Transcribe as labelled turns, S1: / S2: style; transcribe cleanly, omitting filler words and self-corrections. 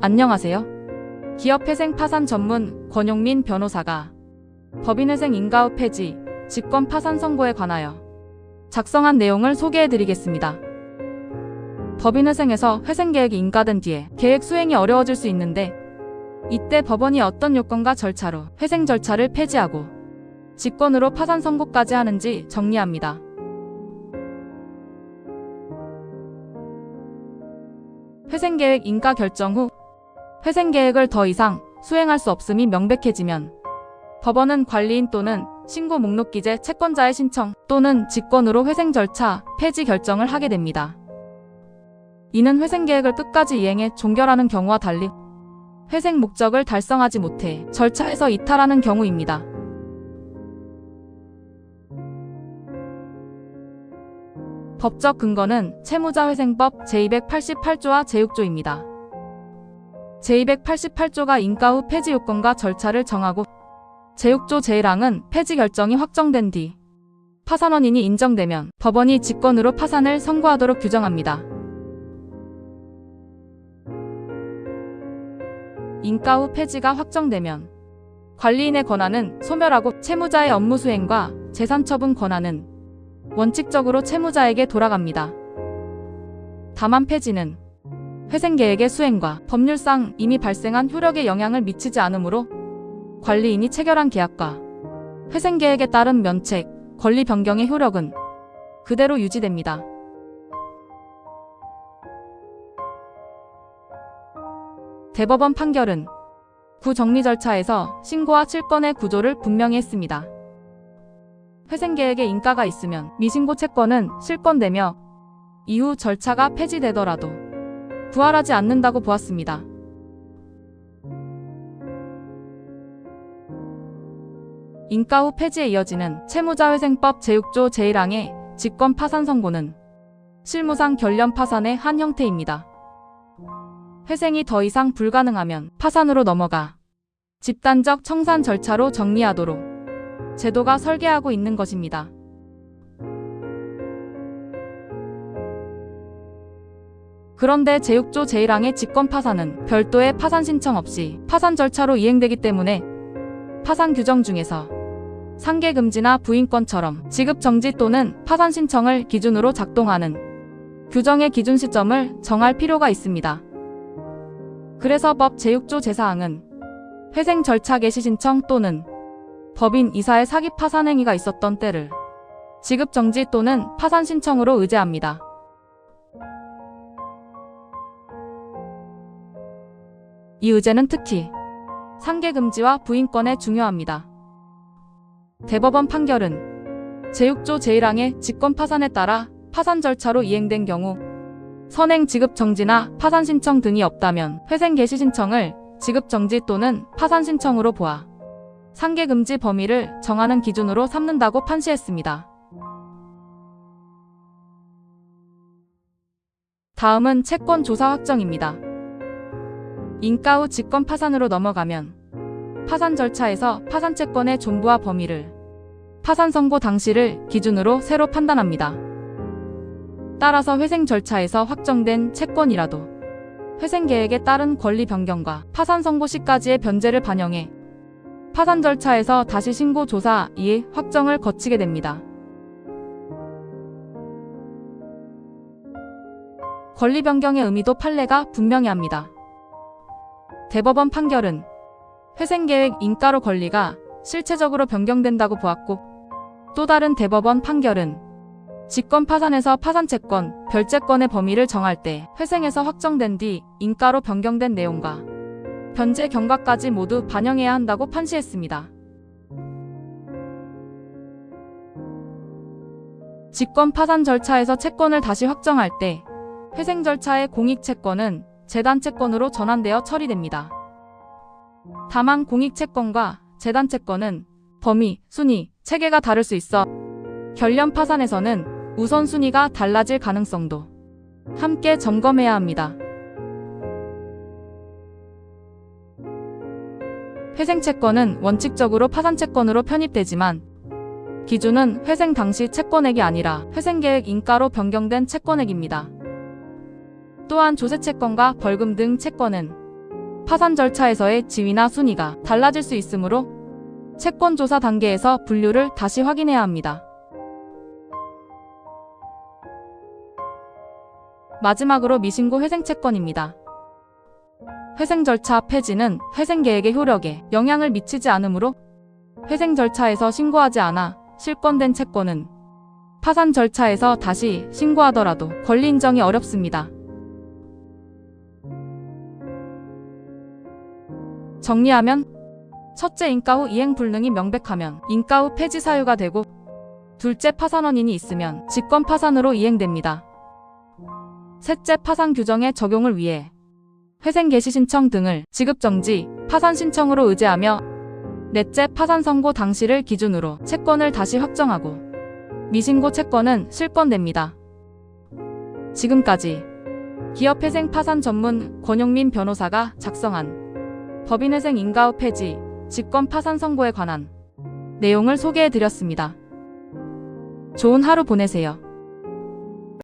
S1: 안녕하세요. 기업회생 파산 전문 권용민 변호사가 법인회생 인가후 폐지, 직권 파산 선고에 관하여 작성한 내용을 소개해드리겠습니다. 법인회생에서 회생계획이 인가된 뒤에 계획 수행이 어려워질 수 있는데, 이때 법원이 어떤 요건과 절차로 회생 절차를 폐지하고 직권으로 파산 선고까지 하는지 정리합니다. 회생계획 인가 결정 후 회생계획을 더 이상 수행할 수 없음이 명백해지면 법원은 관리인 또는 신고 목록 기재 채권자의 신청 또는 직권으로 회생 절차 폐지 결정을 하게 됩니다. 이는 회생계획을 끝까지 이행해 종결하는 경우와 달리 회생 목적을 달성하지 못해 절차에서 이탈하는 경우입니다. 법적 근거는 채무자회생법 제288조와 제6조입니다. 제288조가 인가 후 폐지 요건과 절차를 정하고, 제6조 제1항은 폐지 결정이 확정된 뒤 파산원인이 인정되면 법원이 직권으로 파산을 선고하도록 규정합니다. 인가 후 폐지가 확정되면 관리인의 권한은 소멸하고 채무자의 업무 수행과 재산 처분 권한은 원칙적으로 채무자에게 돌아갑니다. 다만 폐지는 회생계획의 수행과 법률상 이미 발생한 효력에 영향을 미치지 않으므로 관리인이 체결한 계약과 회생계획에 따른 면책, 권리 변경의 효력은 그대로 유지됩니다. 대법원 판결은 구정리 절차에서 신고와 실권의 구조를 분명히 했습니다. 회생계획에 인가가 있으면 미신고 채권은 실권되며 이후 절차가 폐지되더라도 부활하지 않는다고 보았습니다. 인가 후 폐지에 이어지는 채무자회생법 제6조 제1항의 직권 파산 선고는 실무상 결련 파산의 한 형태입니다. 회생이 더 이상 불가능하면 파산으로 넘어가 집단적 청산 절차로 정리하도록 제도가 설계하고 있는 것입니다. 그런데 제6조 제1항의 직권 파산은 별도의 파산 신청 없이 파산 절차로 이행되기 때문에 파산 규정 중에서 상계금지나 부인권처럼 지급정지 또는 파산 신청을 기준으로 작동하는 규정의 기준 시점을 정할 필요가 있습니다. 그래서 법 제6조 제4항은 회생 절차 개시 신청 또는 법인 이사의 사기 파산 행위가 있었던 때를 지급정지 또는 파산 신청으로 의제합니다. 이 의제는 특히 상계금지와 부인권에 중요합니다. 대법원 판결은 제6조 제1항의 직권 파산에 따라 파산 절차로 이행된 경우 선행 지급정지나 파산 신청 등이 없다면 회생 개시 신청을 지급정지 또는 파산 신청으로 보아 상계금지 범위를 정하는 기준으로 삼는다고 판시했습니다. 다음은 채권 조사 확정입니다. 인가 후 직권 파산으로 넘어가면 파산 절차에서 파산 채권의 존부와 범위를 파산 선고 당시를 기준으로 새로 판단합니다. 따라서 회생 절차에서 확정된 채권이라도 회생계획에 따른 권리 변경과 파산 선고 시까지의 변제를 반영해 파산 절차에서 다시 신고 조사 이에 확정을 거치게 됩니다. 권리 변경의 의미도 판례가 분명히 합니다. 대법원 판결은 회생계획 인가로 권리가 실체적으로 변경된다고 보았고, 또 다른 대법원 판결은 직권 파산에서 파산채권, 별채권의 범위를 정할 때 회생에서 확정된 뒤 인가로 변경된 내용과 변제 경과까지 모두 반영해야 한다고 판시했습니다. 직권 파산 절차에서 채권을 다시 확정할 때 회생 절차의 공익채권은 재단채권으로 전환되어 처리됩니다. 다만 공익채권과 재단채권은 범위, 순위, 체계가 다를 수 있어 결련 파산에서는 우선순위가 달라질 가능성도 함께 점검해야 합니다. 회생채권은 원칙적으로 파산채권으로 편입되지만 기준은 회생 당시 채권액이 아니라 회생계획 인가로 변경된 채권액입니다. 또한 조세채권과 벌금 등 채권은 파산 절차에서의 지위나 순위가 달라질 수 있으므로 채권 조사 단계에서 분류를 다시 확인해야 합니다. 마지막으로 미신고 회생채권입니다. 회생 절차 폐지는 회생 계획의 효력에 영향을 미치지 않으므로 회생 절차에서 신고하지 않아 실권된 채권은 파산 절차에서 다시 신고하더라도 권리 인정이 어렵습니다. 정리하면 첫째, 인가 후 이행 불능이 명백하면 인가 후 폐지 사유가 되고, 둘째, 파산 원인이 있으면 직권 파산으로 이행됩니다. 셋째, 파산 규정의 적용을 위해 회생 개시 신청 등을 지급 정지, 파산 신청으로 의제하며, 넷째, 파산 선고 당시를 기준으로 채권을 다시 확정하고 미신고 채권은 실권됩니다. 지금까지 기업회생 파산 전문 권용민 변호사가 작성한 법인회생 인가 후 폐지, 직권 파산 선고에 관한 내용을 소개해드렸습니다. 좋은 하루 보내세요.